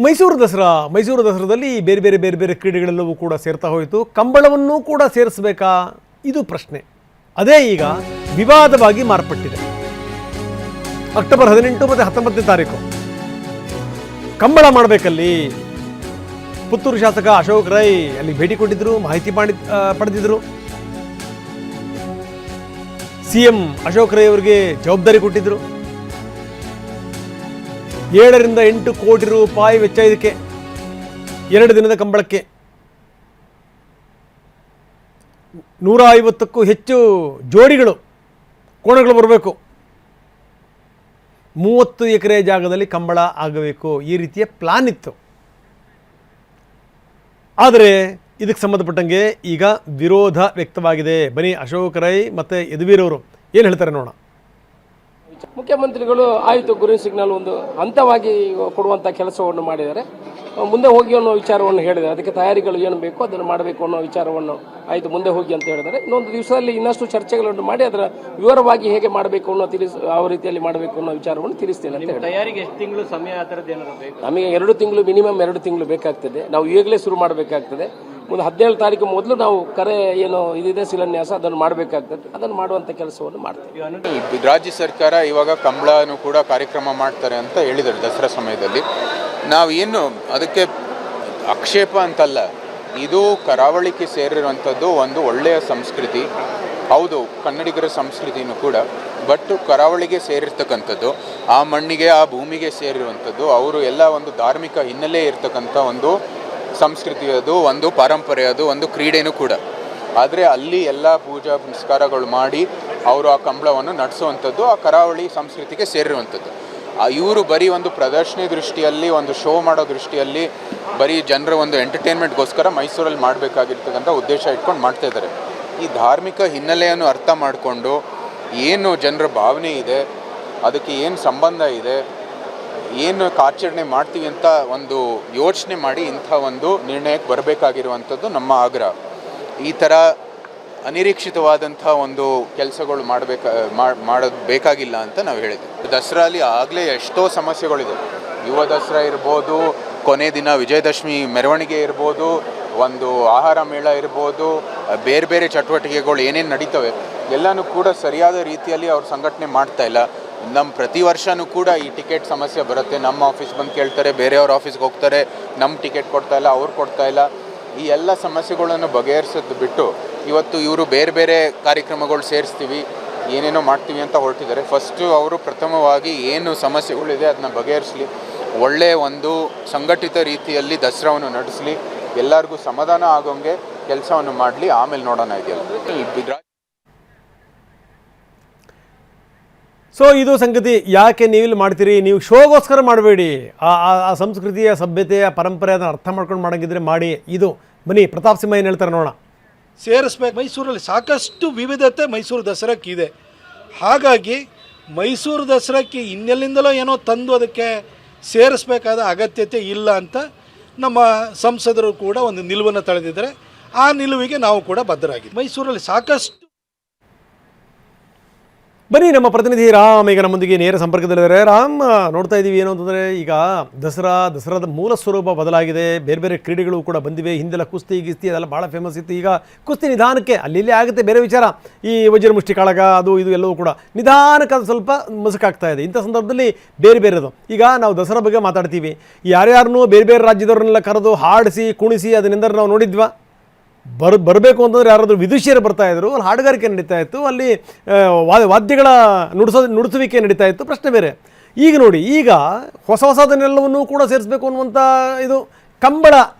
ಮೈಸೂರು ದಸರಾದಲ್ಲಿ ಬೇರೆ ಬೇರೆ ಕ್ರೀಡೆಗಳೆಲ್ಲವೂ ಕೂಡ ಸೇರ್ತಾ ಹೋಯಿತು. ಕಂಬಳವನ್ನೂ ಕೂಡ ಸೇರಿಸಬೇಕಾ, ಇದು ಪ್ರಶ್ನೆ. ಅದೇ ಈಗ ವಿವಾದವಾಗಿ ಮಾರ್ಪಟ್ಟಿದೆ. ಅಕ್ಟೋಬರ್ 18 ಮತ್ತು 19ನೇ ತಾರೀಕು ಕಂಬಳ ಮಾಡಬೇಕಲ್ಲಿ. ಪುತ್ತೂರು ಶಾಸಕ ಅಶೋಕ್ ರೈ ಅಲ್ಲಿ ಭೇಟಿ ಕೊಟ್ಟಿದ್ದರು, ಮಾಹಿತಿ ಪಡೆದಿದ್ದರು. CM ಅಶೋಕ್ ರೈ ಅವರಿಗೆ ಜವಾಬ್ದಾರಿ ಕೊಟ್ಟಿದ್ದರು. 7 ರಿಂದ 8 ಕೋಟಿ ರೂಪಾಯಿ ವೆಚ್ಚ ಇದಕ್ಕೆ, 2 ದಿನದ ಕಂಬಳಕ್ಕೆ. 150ಕ್ಕೂ ಹೆಚ್ಚು ಜೋಡಿಗಳು, ಕೋಣಗಳು ಬರಬೇಕು. 30 ಎಕರೆ ಜಾಗದಲ್ಲಿ ಕಂಬಳ ಆಗಬೇಕು, ಈ ರೀತಿಯ ಪ್ಲಾನ್ ಇತ್ತು. ಆದರೆ ಇದಕ್ಕೆ ಸಂಬಂಧಪಟ್ಟಂಗೆ ಈಗ ವಿರೋಧ ವ್ಯಕ್ತವಾಗಿದೆ. ಬನ್ನಿ ಅಶೋಕ್ ರೈ ಮತ್ತು ಯದುವೀರ್ ಅವರು ಏನು ಹೇಳ್ತಾರೆ ನೋಡೋಣ. ಮುಖ್ಯಮಂತ್ರಿಗಳು ಆಯಿತು ಗ್ರೀನ್ ಸಿಗ್ನಲ್ ಒಂದು ಹಂತವಾಗಿ ಕೊಡುವಂಥ ಕೆಲಸವನ್ನು ಮಾಡಿದ್ದಾರೆ. ಮುಂದೆ ಹೋಗಿ ಅನ್ನೋ ವಿಚಾರವನ್ನು ಹೇಳಿದ್ದಾರೆ. ಅದಕ್ಕೆ ತಯಾರಿಗಳು ಏನು ಬೇಕು ಅದನ್ನು ಮಾಡಬೇಕು ಅನ್ನೋ ವಿಚಾರವನ್ನು ಆಯಿತು ಮುಂದೆ ಹೋಗಿ ಅಂತ ಹೇಳಿದ್ದಾರೆ. ಇನ್ನೊಂದು ದಿವಸದಲ್ಲಿ ಇನ್ನಷ್ಟು ಚರ್ಚೆಗಳನ್ನು ಮಾಡಿ ಅದರ ವಿವರವಾಗಿ ಹೇಗೆ ಮಾಡಬೇಕು ಅನ್ನೋ ಯಾವ ರೀತಿಯಲ್ಲಿ ಮಾಡಬೇಕು ಅನ್ನೋ ವಿಚಾರವನ್ನು ತಿಳಿಸ್ತೇನೆ ಅಂತ ಹೇಳಿ. ತಯಾರಿಗೆ ಎಷ್ಟು ತಿಂಗಳು ಸಮಯ ಆ ಥರದ್ದು ಏನಾದ್ರು ಬೇಕು? ನಮಗೆ 2 ತಿಂಗಳು ಮಿನಿಮಮ್ 2 ತಿಂಗಳು ಬೇಕಾಗ್ತದೆ. ನಾವು ಈಗಲೇ ಶುರು ಮಾಡಬೇಕಾಗ್ತದೆ. ಮುಂದೆ 17 ತಾರೀಕು ಮೊದಲು ನಾವು ಕರೆ ಏನು ಇದಿದೆ ಶಿಲಾನ್ಯಾಸ ಅದನ್ನು ಮಾಡಬೇಕಾಗ್ತದೆ. ಅದನ್ನು ಮಾಡುವಂಥ ಕೆಲಸವನ್ನು ಮಾಡ್ತೀವಿ. ರಾಜ್ಯ ಸರ್ಕಾರ ಇವಾಗ ಕಂಬಳನೂ ಕೂಡ ಕಾರ್ಯಕ್ರಮ ಮಾಡ್ತಾರೆ ಅಂತ ಹೇಳಿದ್ದಾರೆ ದಸರಾ ಸಮಯದಲ್ಲಿ. ನಾವೇನು ಅದಕ್ಕೆ ಆಕ್ಷೇಪ ಅಂತಲ್ಲ, ಇದು ಕರಾವಳಿಗೆ ಸೇರಿರುವಂಥದ್ದು ಒಂದು ಒಳ್ಳೆಯ ಸಂಸ್ಕೃತಿ. ಹೌದು, ಕನ್ನಡಿಗರ ಸಂಸ್ಕೃತಿನೂ ಕೂಡ, ಬಟ್ ಕರಾವಳಿಗೆ ಸೇರಿರ್ತಕ್ಕಂಥದ್ದು, ಆ ಮಣ್ಣಿಗೆ ಆ ಭೂಮಿಗೆ ಸೇರಿರುವಂಥದ್ದು, ಅವರು ಎಲ್ಲ ಒಂದು ಧಾರ್ಮಿಕ ಹಿನ್ನೆಲೆ ಇರ್ತಕ್ಕಂಥ ಒಂದು ಸಂಸ್ಕೃತಿ, ಅದು ಒಂದು ಪಾರಂಪರೆ, ಅದು ಒಂದು ಕ್ರೀಡೆನೂ ಕೂಡ. ಆದರೆ ಅಲ್ಲಿ ಎಲ್ಲ ಪೂಜಾ ಪುನಸ್ಕಾರಗಳು ಮಾಡಿ ಅವರು ಆ ಕಂಬಳವನ್ನು ನಡೆಸುವಂಥದ್ದು ಆ ಕರಾವಳಿ ಸಂಸ್ಕೃತಿಗೆ ಸೇರಿರುವಂಥದ್ದು. ಇವರು ಬರೀ ಒಂದು ಪ್ರದರ್ಶನ ದೃಷ್ಟಿಯಲ್ಲಿ, ಒಂದು ಶೋ ಮಾಡೋ ದೃಷ್ಟಿಯಲ್ಲಿ, ಬರೀ ಜನರ ಒಂದು ಎಂಟರ್ಟೈನ್ಮೆಂಟ್ಗೋಸ್ಕರ ಮೈಸೂರಲ್ಲಿ ಮಾಡಬೇಕಾಗಿರ್ತಕ್ಕಂಥ ಉದ್ದೇಶ ಇಟ್ಕೊಂಡು ಮಾಡ್ತಾಯಿದ್ದಾರೆ. ಈ ಧಾರ್ಮಿಕ ಹಿನ್ನೆಲೆಯನ್ನು ಅರ್ಥ ಮಾಡಿಕೊಂಡು ಏನು ಜನರ ಭಾವನೆ ಇದೆ, ಅದಕ್ಕೆ ಏನು ಸಂಬಂಧ ಇದೆ, ಏನು ಆಚರಣೆ ಮಾಡ್ತೀವಿ ಅಂತ ಒಂದು ಯೋಚನೆ ಮಾಡಿ ಇಂಥ ಒಂದು ನಿರ್ಣಯಕ್ಕೆ ಬರಬೇಕಾಗಿರುವಂಥದ್ದು ನಮ್ಮ ಆಗ್ರಹ. ಈ ಥರ ಅನಿರೀಕ್ಷಿತವಾದಂಥ ಒಂದು ಕೆಲಸಗಳು ಮಾಡೋದು ಬೇಕಾಗಿಲ್ಲ ಅಂತ ನಾವು ಹೇಳಿದ್ವಿ. ದಸರಾಲಿ ಆಗಲೇ ಎಷ್ಟೋ ಸಮಸ್ಯೆಗಳಿದೆ. ಯುವ ದಸರಾ ಇರ್ಬೋದು, ಕೊನೆ ದಿನ ವಿಜಯದಶಮಿ ಮೆರವಣಿಗೆ ಇರ್ಬೋದು, ಒಂದು ಆಹಾರ ಮೇಳ ಇರ್ಬೋದು, ಬೇರೆ ಬೇರೆ ಚಟುವಟಿಕೆಗಳು ಏನೇನು ನಡೀತವೆ ಎಲ್ಲನೂ ಕೂಡ ಸರಿಯಾದ ರೀತಿಯಲ್ಲಿ ಅವ್ರು ಸಂಘಟನೆ ಮಾಡ್ತಾಯಿಲ್ಲ. ನಮ್ಮ ಪ್ರತಿ ವರ್ಷವೂ ಕೂಡ ಈ ಟಿಕೆಟ್ ಸಮಸ್ಯೆ ಬರುತ್ತೆ. ನಮ್ಮ ಆಫೀಸ್ ಬಂದು ಕೇಳ್ತಾರೆ, ಬೇರೆಯವ್ರ ಆಫೀಸ್ಗೆ ಹೋಗ್ತಾರೆ, ನಮ್ಮ ಟಿಕೆಟ್ ಕೊಡ್ತಾಯಿಲ್ಲ, ಅವ್ರು ಕೊಡ್ತಾಯಿಲ್ಲ. ಈ ಎಲ್ಲ ಸಮಸ್ಯೆಗಳನ್ನು ಬಗೆಹರಿಸೋದು ಬಿಟ್ಟು ಇವತ್ತು ಇವರು ಬೇರೆ ಬೇರೆ ಕಾರ್ಯಕ್ರಮಗಳು ಸೇರಿಸ್ತೀವಿ, ಏನೇನೋ ಮಾಡ್ತೀವಿ ಅಂತ ಹೊರಟಿದ್ದಾರೆ. ಫಸ್ಟು ಅವರು ಪ್ರಥಮವಾಗಿ ಏನು ಸಮಸ್ಯೆಗಳಿದೆ ಅದನ್ನ ಬಗೆಹರಿಸಲಿ, ಒಳ್ಳೆಯ ಒಂದು ಸಂಘಟಿತ ರೀತಿಯಲ್ಲಿ ದಸರಾವನ್ನು ನಡೆಸಲಿ, ಎಲ್ಲರಿಗೂ ಸಮಾಧಾನ ಆಗೋಂಗೆ ಕೆಲಸವನ್ನು ಮಾಡಲಿ, ಆಮೇಲೆ ನೋಡೋಣ ಇದೆಯಲ್ಲ. ಸೊ ಇದು ಸಂಗತಿ. ಯಾಕೆ ನೀವಿಲ್ಲಿ ಮಾಡ್ತೀರಿ? ನೀವು ಶೋಗೋಸ್ಕರ ಮಾಡಬೇಡಿ. ಆ ಸಂಸ್ಕೃತಿಯ, ಸಭ್ಯತೆಯ, ಪರಂಪರೆ ಅದನ್ನು ಅರ್ಥ ಮಾಡ್ಕೊಂಡು ಮಾಡೋಂಗಿದ್ರೆ ಮಾಡಿ. ಇದು ಬನ್ನಿ ಪ್ರತಾಪ್ ಸಿಂಹ ಏನು ಹೇಳ್ತಾರೆ ನೋಡೋಣ. ಸೇರಿಸ್ಬೇಕು. ಮೈಸೂರಲ್ಲಿ ಸಾಕಷ್ಟು ವಿವಿಧತೆ ಮೈಸೂರು ದಸರಾಕ್ಕಿದೆ. ಹಾಗಾಗಿ ಮೈಸೂರು ದಸರಾಕ್ಕೆ ಇನ್ನೆಲ್ಲಿಂದಲೋ ಏನೋ ತಂದು ಅದಕ್ಕೆ ಸೇರಿಸಬೇಕಾದ ಅಗತ್ಯತೆ ಇಲ್ಲ ಅಂತ ನಮ್ಮ ಸಂಸದರು ಕೂಡ ಒಂದು ನಿಲುವನ್ನು ತಳೆದಿದ್ದಾರೆ. ಆ ನಿಲುವಿಗೆ ನಾವು ಕೂಡ ಬದ್ಧರಾಗಿದ್ದೀವಿ. ಮೈಸೂರಲ್ಲಿ ಸಾಕಷ್ಟು. ಬನ್ನಿ ನಮ್ಮ ಪ್ರತಿನಿಧಿ ರಾಮ್ ಈಗ ನಮ್ಮೊಂದಿಗೆ ನೇರ ಸಂಪರ್ಕದಲ್ಲಿದ್ದಾರೆ. ರಾಮ್, ನೋಡ್ತಾ ಇದ್ದೀವಿ ಏನು ಅಂತಂದರೆ ಈಗ ದಸರಾದ ಮೂಲ ಸ್ವರೂಪ ಬದಲಾಗಿದೆ. ಬೇರೆ ಬೇರೆ ಕ್ರೀಡೆಗಳು ಕೂಡ ಬಂದಿವೆ. ಹಿಂದೆಲ್ಲ ಕುಸ್ತಿ ಅದೆಲ್ಲ ಭಾಳ ಫೇಮಸ್ ಇತ್ತು. ಈಗ ಕುಸ್ತಿ ನಿಧಾನಕ್ಕೆ ಅಲ್ಲಿ ಆಗುತ್ತೆ, ಬೇರೆ ವಿಚಾರ. ಈ ವಜ್ರಮುಷ್ಟಿ ಕಾಳಗ ಅದು ಇದು ಎಲ್ಲವೂ ಕೂಡ ನಿಧಾನಕ್ಕೆ ಅದು ಸ್ವಲ್ಪ ಮಸುಕಾಗ್ತಾ ಇದೆ. ಇಂಥ ಸಂದರ್ಭದಲ್ಲಿ ಬೇರೆ ಬೇರೆದು ಈಗ ನಾವು ದಸರಾ ಬಗ್ಗೆ ಮಾತಾಡ್ತೀವಿ. ಯಾರ್ಯಾರನ್ನೂ ಬೇರೆ ಬೇರೆ ರಾಜ್ಯದವ್ರನ್ನೆಲ್ಲ ಕರೆದು ಹಾಡಿಸಿ ಕುಣಿಸಿ ಅದನ್ನೆಂದರೆ ನಾವು ನೋಡಿದ್ವಾ? ಬರಬೇಕು ಅಂತಂದರೆ ಯಾರಾದರೂ ವಿದುಷಿಯರು ಬರ್ತಾಯಿದ್ರು, ಅಲ್ಲಿ ಹಾಡುಗಾರಿಕೆ ನಡೀತಾ ಇತ್ತು, ಅಲ್ಲಿ ವಾದ್ಯಗಳ ನುಡಿಸುವಿಕೆ ನಡೀತಾ ಇತ್ತು, ಪ್ರಶ್ನೆ ಬೇರೆ. ಈಗ ನೋಡಿ, ಈಗ ಹೊಸದನ್ನೆಲ್ಲವನ್ನೂ ಕೂಡ ಸೇರಿಸಬೇಕು ಅನ್ನುವಂಥ ಇದು ಕಂಬಳ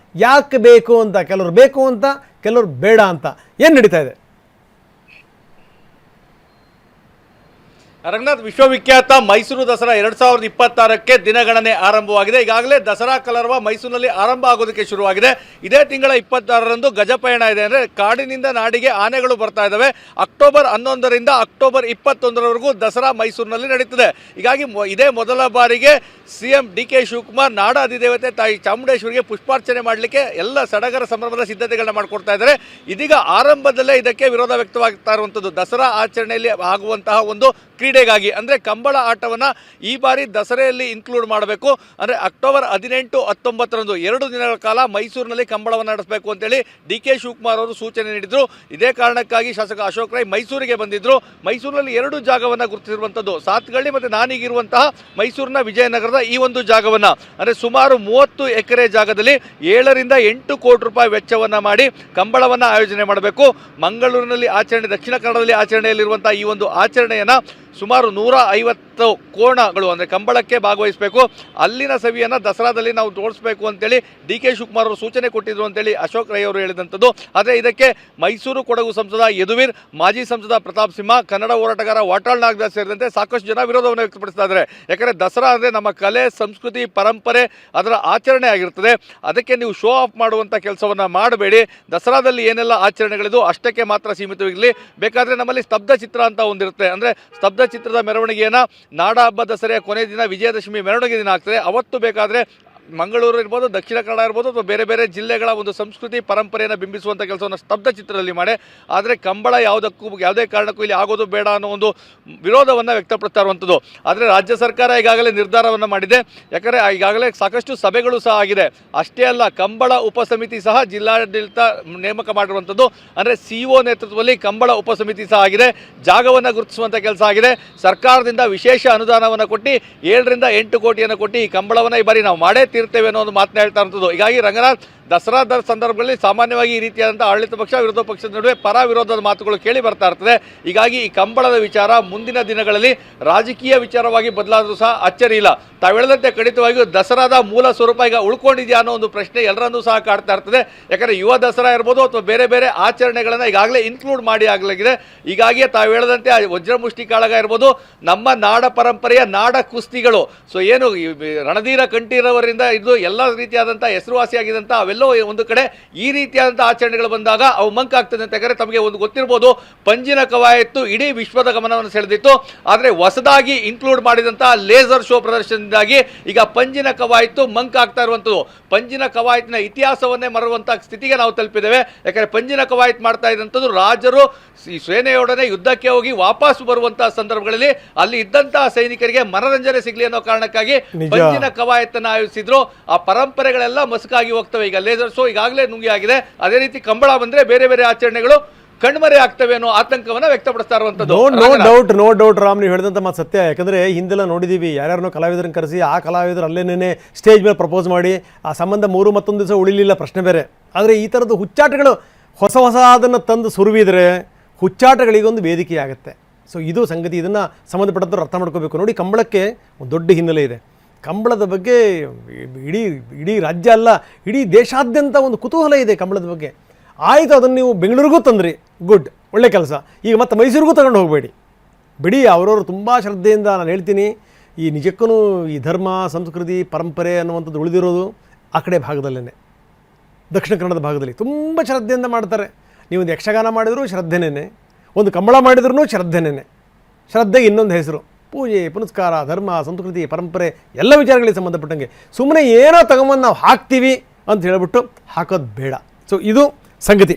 ಯಾಕೆ ಬೇಕು ಅಂತ, ಕೆಲವರು ಬೇಕು ಅಂತ, ಕೆಲವರು ಬೇಡ ಅಂತ ಏನು ನಡೀತಾ ಇದೆ? ರಂಗನಾಥ್, ವಿಶ್ವವಿಖ್ಯಾತ ಮೈಸೂರು ದಸರಾ 2026ಕ್ಕೆ ದಿನಗಣನೆ ಆರಂಭವಾಗಿದೆ. ಈಗಾಗಲೇ ದಸರಾ ಕಲರವ ಮೈಸೂರಿನಲ್ಲಿ ಆರಂಭ ಆಗೋದಕ್ಕೆ ಶುರುವಾಗಿದೆ. ಇದೇ ತಿಂಗಳ 26ರಂದು ಗಜಪಯಣ ಇದೆ. ಅಂದರೆ ಕಾಡಿನಿಂದ ನಾಡಿಗೆ ಆನೆಗಳು ಬರ್ತಾ ಇದ್ದಾವೆ. ಅಕ್ಟೋಬರ್ 11ರಿಂದ ಅಕ್ಟೋಬರ್ 21ರವರೆಗೂ ದಸರಾ ಮೈಸೂರಿನಲ್ಲಿ ನಡೀತದೆ. ಹೀಗಾಗಿ ಇದೇ ಮೊದಲ ಬಾರಿಗೆ CM DK ಶಿವಕುಮಾರ್ ನಾಡ ಅಧಿದೇವತೆ ತಾಯಿ ಚಾಮುಂಡೇಶ್ವರಿಗೆ ಪುಷ್ಪಾರ್ಚನೆ ಮಾಡಲಿಕ್ಕೆ ಎಲ್ಲ ಸಡಗರ ಸಂಭ್ರಮದ ಸಿದ್ಧತೆಗಳನ್ನ ಮಾಡಿಕೊಡ್ತಾ ಇದ್ದಾರೆ. ಇದೀಗ ಆರಂಭದಲ್ಲೇ ಇದಕ್ಕೆ ವಿರೋಧ ವ್ಯಕ್ತವಾಗ್ತಾ ಇರುವಂಥದ್ದು ದಸರಾ ಆಚರಣೆಯಲ್ಲಿ ಆಗುವಂತಹ ಒಂದು ಕ್ರೀಡೆ ಕ್ರೀಡೆಗಾಗಿ ಅಂದರೆ ಕಂಬಳ ಆಟವನ್ನು ಈ ಬಾರಿ ದಸರೆಯಲ್ಲಿ ಇನ್ಕ್ಲೂಡ್ ಮಾಡಬೇಕು. ಅಂದರೆ ಅಕ್ಟೋಬರ್ 18, 19 2 ದಿನಗಳ ಕಾಲ ಮೈಸೂರಿನಲ್ಲಿ ಕಂಬಳವನ್ನು ನಡೆಸಬೇಕು ಅಂತೇಳಿ DK ಶಿವಕುಮಾರ್ ಅವರು ಸೂಚನೆ ನೀಡಿದರು. ಇದೇ ಕಾರಣಕ್ಕಾಗಿ ಶಾಸಕ ಅಶೋಕ್ ರೈ ಮೈಸೂರಿಗೆ ಬಂದಿದ್ದರು. ಮೈಸೂರಿನಲ್ಲಿ 2 ಜಾಗವನ್ನು ಗುರುತಿಸಿರುವಂಥದ್ದು, ಸಾತ್ಗಳ್ಳಿ ಮತ್ತು ನಾನೀಗಿರುವಂತಹ ಮೈಸೂರಿನ ವಿಜಯನಗರದ ಈ ಒಂದು ಜಾಗವನ್ನು, ಅಂದರೆ ಸುಮಾರು 30 ಎಕರೆ ಜಾಗದಲ್ಲಿ 7 ರಿಂದ 8 ಕೋಟಿ ರೂಪಾಯಿ ವೆಚ್ಚವನ್ನು ಮಾಡಿ ಕಂಬಳವನ್ನು ಆಯೋಜನೆ ಮಾಡಬೇಕು. ಮಂಗಳೂರಿನಲ್ಲಿ ಆಚರಣೆ, ದಕ್ಷಿಣ ಕನ್ನಡದಲ್ಲಿ ಆಚರಣೆಯಲ್ಲಿರುವಂತಹ ಈ ಒಂದು ಆಚರಣೆಯನ್ನು ಸುಮಾರು 150 ಕೋಣಗಳು ಅಂದರೆ ಕಂಬಳಕ್ಕೆ ಭಾಗವಹಿಸಬೇಕು. ಅಲ್ಲಿನ ಸವಿಯನ್ನು ದಸರಾದಲ್ಲಿ ನಾವು ತೋರಿಸಬೇಕು ಅಂತೇಳಿ DK ಶಿವಕುಮಾರ್ ಅವರು ಸೂಚನೆ ಕೊಟ್ಟಿದ್ರು ಅಂತೇಳಿ ಅಶೋಕ್ ರೈ ಅವರು ಹೇಳಿದಂಥದ್ದು. ಆದರೆ ಇದಕ್ಕೆ ಮೈಸೂರು ಕೊಡಗು ಸಂಸದ ಯದುವೀರ್, ಮಾಜಿ ಸಂಸದ ಪ್ರತಾಪ್ ಸಿಂಹ, ಕನ್ನಡ ಹೋರಾಟಗಾರ ವಾಟಾಳ್ ನಾಗರಾಜ್ ಸೇರಿದಂತೆ ಸಾಕಷ್ಟು ಜನ ವಿರೋಧವನ್ನು ವ್ಯಕ್ತಪಡಿಸ್ತಾ ಇದ್ದಾರೆ. ಯಾಕಂದರೆ ದಸರಾ ಅಂದರೆ ನಮ್ಮ ಕಲೆ, ಸಂಸ್ಕೃತಿ, ಪರಂಪರೆ, ಅದರ ಆಚರಣೆ ಆಗಿರ್ತದೆ. ಅದಕ್ಕೆ ನೀವು ಶೋ ಆಫ್ ಮಾಡುವಂಥ ಕೆಲಸವನ್ನು ಮಾಡಬೇಡಿ. ದಸರಾದಲ್ಲಿ ಏನೆಲ್ಲ ಆಚರಣೆಗಳಿದು ಅಷ್ಟಕ್ಕೆ ಮಾತ್ರ ಸೀಮಿತವಿರಲಿ. ಬೇಕಾದರೆ ನಮ್ಮಲ್ಲಿ ಸ್ತಬ್ಧ ಚಿತ್ರ ಅಂತ ಒಂದಿರುತ್ತೆ, ಅಂದರೆ ಸ್ತಬ್ಧ ಚಿತ್ರದ ಮೆರವಣಿಗೆಯನ್ನು ನಾಡ ಹಬ್ಬ ದಸರೆಯ ಕೊನೆ ದಿನ ವಿಜಯದಶಮಿ ಮೆರವಣಿಗೆ ದಿನ ಆಗ್ತದೆ. ಅವತ್ತು ಬೇಕಾದರೆ ಮಂಗಳೂರು ಇರ್ಬೋದು, ದಕ್ಷಿಣ ಕನ್ನಡ ಇರ್ಬೋದು, ಅಥವಾ ಬೇರೆ ಬೇರೆ ಜಿಲ್ಲೆಗಳ ಒಂದು ಸಂಸ್ಕೃತಿ ಪರಂಪರೆಯನ್ನು ಬಿಂಬಿಸುವಂಥ ಕೆಲಸವನ್ನು ಸ್ತಬ್ಧ ಚಿತ್ರದಲ್ಲಿ ಮಾಡಿ. ಆದರೆ ಕಂಬಳ ಯಾವುದೇ ಕಾರಣಕ್ಕೂ ಇಲ್ಲಿ ಆಗೋದು ಬೇಡ ಅನ್ನೋ ಒಂದು ವಿರೋಧವನ್ನು ವ್ಯಕ್ತಪಡಿಸ್ತಾ ಇರುವಂಥದ್ದು. ಆದರೆ ರಾಜ್ಯ ಸರ್ಕಾರ ಈಗಾಗಲೇ ನಿರ್ಧಾರವನ್ನು ಮಾಡಿದೆ. ಯಾಕಂದರೆ ಈಗಾಗಲೇ ಸಾಕಷ್ಟು ಸಭೆಗಳು ಸಹ ಆಗಿದೆ. ಅಷ್ಟೇ ಅಲ್ಲ, ಕಂಬಳ ಉಪಸಮಿತಿ ಸಹ ಜಿಲ್ಲಾಡಳಿತ ನೇಮಕ ಮಾಡಿರುವಂಥದ್ದು. ಅಂದರೆ CO ನೇತೃತ್ವದಲ್ಲಿ ಕಂಬಳ ಉಪಸಮಿತಿ ಸಹ ಆಗಿದೆ. ಜಾಗವನ್ನು ಗುರುತಿಸುವಂಥ ಕೆಲಸ ಆಗಿದೆ. ಸರ್ಕಾರದಿಂದ ವಿಶೇಷ ಅನುದಾನವನ್ನು ಕೊಟ್ಟು 7 ರಿಂದ 8 ಕೋಟಿಯನ್ನು ಕೊಟ್ಟು ಈ ಕಂಬಳವನ್ನು ಈ ಬಾರಿ ನಾವು ಮಾಡೇ ತೀರ್ತೇವೆ ಅನ್ನೋ ಒಂದು ಮಾತನ್ನ ಹೇಳ್ತಾ ಇರುವಂಥದ್ದು. ಹೀಗಾಗಿ ರಂಗನಾಥ್, ದಸರಾದ ಸಂದರ್ಭಗಳಲ್ಲಿ ಸಾಮಾನ್ಯವಾಗಿ ಈ ರೀತಿಯಾದಂಥ ಆಡಳಿತ ಪಕ್ಷ ವಿರೋಧ ಪಕ್ಷದ ನಡುವೆ ಪರ ವಿರೋಧದ ಮಾತುಗಳು ಕೇಳಿ ಬರ್ತಾ ಇರ್ತದೆ. ಹೀಗಾಗಿ ಈ ಕಂಬಳದ ವಿಚಾರ ಮುಂದಿನ ದಿನಗಳಲ್ಲಿ ರಾಜಕೀಯ ವಿಚಾರವಾಗಿ ಬದಲಾದರೂ ಸಹ ಅಚ್ಚರಿ ಇಲ್ಲ. ತಾವು ಹೇಳಿದಂತೆ ಖಂಡಿತವಾಗಿಯೂ ದಸರಾದ ಮೂಲ ಸ್ವರೂಪ ಈಗ ಉಳ್ಕೊಂಡಿದೆಯಾ ಅನ್ನೋ ಒಂದು ಪ್ರಶ್ನೆ ಎಲ್ಲರನ್ನೂ ಸಹ ಕಾಡ್ತಾ ಇರ್ತದೆ. ಯಾಕಂದರೆ ಯುವ ದಸರಾ ಇರ್ಬೋದು ಅಥವಾ ಬೇರೆ ಬೇರೆ ಆಚರಣೆಗಳನ್ನು ಈಗಾಗಲೇ ಇನ್ಕ್ಲೂಡ್ ಮಾಡಿ ಆಗಲಾಗಿದೆ. ಹೀಗಾಗಿ ತಾವು ಹೇಳಿದಂತೆ ವಜ್ರಮುಷ್ಟಿ ಕಾಳಗ ಇರ್ಬೋದು, ನಮ್ಮ ನಾಡ ಪರಂಪರೆಯ ನಾಡ ಕುಸ್ತಿಗಳು, ಸೊ ಏನು ರಣಧೀರ ಕಂಠೀರವರಿಂದ ಇದು ಎಲ್ಲ ರೀತಿಯಾದಂಥ ಹೆಸರುವಾಸಿಯಾಗಿದ್ದಂಥ ಅವೆಲ್ಲೋ ಒಂದು ಕಡೆ ಈ ರೀತಿಯಾದಂಥ ಆಚರಣೆಗಳು ಬಂದಾಗ ಅವು ಮಂಕಾಗ್ತದೆ ಅಂತ. ಯಾಕಂದರೆ ತಮಗೆ ಒಂದು ಗೊತ್ತಿರ್ಬೋದು, ಪಂಜಿನ ಕವಾಯತ್ತು ಇಡೀ ವಿಶ್ವದ ಗಮನವನ್ನು ಸೆಳೆದಿತ್ತು. ಆದರೆ ಹೊಸದಾಗಿ ಇನ್ಕ್ಲೂಡ್ ಮಾಡಿದಂಥ ಲೇಸರ್ ಶೋ ಪ್ರದರ್ಶನದಿಂದಾಗಿ ಈಗ ಪಂಜಿನ ಕವಾಯತ್ತು ಮಂಕಾಗ್ತಾ ಇರುವಂಥದ್ದು. ಪಂಜಿನ ಕವಾಯತಿನ ಇತಿಹಾಸವನ್ನೇ ಮರುವಂಥ ಸ್ಥಿತಿಗೆ ನಾವು ತಲುಪಿದ್ದೇವೆ. ಯಾಕಂದರೆ ಪಂಜಿನ ಕವಾಯತ್ ಮಾಡ್ತಾ ಇದ್ದಂಥದ್ದು ರಾಜರು ಈ ಸೇನೆಯೊಡನೆ ಯುದ್ಧಕ್ಕೆ ಹೋಗಿ ವಾಪಸ್ ಬರುವಂತಹ ಸಂದರ್ಭಗಳಲ್ಲಿ ಅಲ್ಲಿ ಇದ್ದಂತಹ ಸೈನಿಕರಿಗೆ ಮನರಂಜನೆ ಸಿಗಲಿ ಅನ್ನೋ ಕಾರಣಕ್ಕಾಗಿ ಪಂಜಿನ ಕವಾಯತನ್ನು ಆಯೋಜಿಸಿದ್ರು. ಆ ಪರಂಪರೆಗಳೆಲ್ಲ ಮಸುಕಾಗಿ ಹೋಗ್ತವೆ. ಈಗ ಲೇಸರ್ ಶೋ ಈಗಾಗಲೇ ನುಂಗಿ ಆಗಿದೆ. ಅದೇ ರೀತಿ ಕಂಬಳ ಬಂದ್ರೆ ಬೇರೆ ಬೇರೆ ಆಚರಣೆಗಳು ಕಣ್ಮರೆ ಆಗ್ತವೆ ಅನ್ನೋ ಆತಂಕವನ್ನ ವ್ಯಕ್ತಪಡಿಸ್ತಾ ಇರುವಂತದ್ದು. ನೋ ಡೌಟ್ ರಾಮ್, ನೀವು ಹೇಳಿದಂತ ಮಾತು ಸತ್ಯ. ಯಾಕಂದ್ರೆ ಹಿಂದೆಲ್ಲ ನೋಡಿದೀವಿ, ಯಾರ್ಯಾರನ್ನೋ ಕಲಾವಿದರನ್ನು ಕರೆಸಿ ಆ ಕಲಾವಿದರು ಅಲ್ಲೇನೇ ಸ್ಟೇಜ್ ಮೇಲೆ ಪ್ರಪೋಸ್ ಮಾಡಿ ಆ ಸಂಬಂಧ ಮತ್ತೊಂದು ದಿವಸ ಉಳಿಲಿಲ್ಲ, ಪ್ರಶ್ನೆ ಬೇರೆ. ಆದರೆ ಈ ಥರದ್ದು ಹುಚ್ಚಾಟಗಳು ಹೊಸ ಅದನ್ನು ತಂದು ಸುರುವಿದ್ರೆ ಹುಚ್ಚಾಟಗಳಿಗೊಂದು ವೇದಿಕೆ ಆಗುತ್ತೆ. ಸೊ ಇದು ಸಂಗತಿ, ಇದನ್ನು ಸಂಬಂಧಪಟ್ಟಂಥವ್ರು ಅರ್ಥ ಮಾಡ್ಕೋಬೇಕು. ನೋಡಿ, ಕಂಬಳಕ್ಕೆ ಒಂದು ದೊಡ್ಡ ಹಿನ್ನೆಲೆ ಇದೆ. ಕಂಬಳದ ಬಗ್ಗೆ ಇಡೀ ರಾಜ್ಯ ಅಲ್ಲ, ಇಡೀ ದೇಶಾದ್ಯಂತ ಒಂದು ಕುತೂಹಲ ಇದೆ ಕಂಬಳದ ಬಗ್ಗೆ. ಆಯಿತು, ಅದನ್ನು ನೀವು ಬೆಂಗಳೂರಿಗೂ ತಂದ್ರಿ, ಗುಡ್, ಒಳ್ಳೆ ಕೆಲಸ. ಈಗ ಮತ್ತೆ ಮೈಸೂರಿಗೂ ತಗೊಂಡು ಹೋಗಬೇಡಿ, ಬಿಡಿ. ಅವರವರು ತುಂಬ ಶ್ರದ್ಧೆಯಿಂದ, ನಾನು ಹೇಳ್ತೀನಿ, ಈ ನಿಜಕ್ಕೂ ಈ ಧರ್ಮ, ಸಂಸ್ಕೃತಿ, ಪರಂಪರೆ ಅನ್ನುವಂಥದ್ದು ಉಳಿದಿರೋದು ಆ ಕಡೆ ಭಾಗದಲ್ಲೇ, ದಕ್ಷಿಣ ಕನ್ನಡದ ಭಾಗದಲ್ಲಿ ತುಂಬ ಶ್ರದ್ಧೆಯಿಂದ ಮಾಡ್ತಾರೆ. ನೀವೊಂದು ಯಕ್ಷಗಾನ ಮಾಡಿದರೂ ಶ್ರದ್ಧೆನೇ, ಒಂದು ಕಂಬಳ ಮಾಡಿದ್ರೂ ಶ್ರದ್ಧೆನೇ. ಶ್ರದ್ಧೆಗೆ ಇನ್ನೊಂದು ಹೆಸರು ಪೂಜೆ, ಪುನಸ್ಕಾರ, ಧರ್ಮ, ಸಂಸ್ಕೃತಿ, ಪರಂಪರೆ ಎಲ್ಲ ವಿಚಾರಗಳಿಗೆ ಸಂಬಂಧಪಟ್ಟಂಗೆ. ಸುಮ್ಮನೆ ಏನೋ ತಗೊಂಬಂದು ನಾವು ಹಾಕ್ತೀವಿ ಅಂತ ಹೇಳ್ಬಿಟ್ಟು ಹಾಕೋದು ಬೇಡ. ಸೊ ಇದು ಸಂಗತಿ.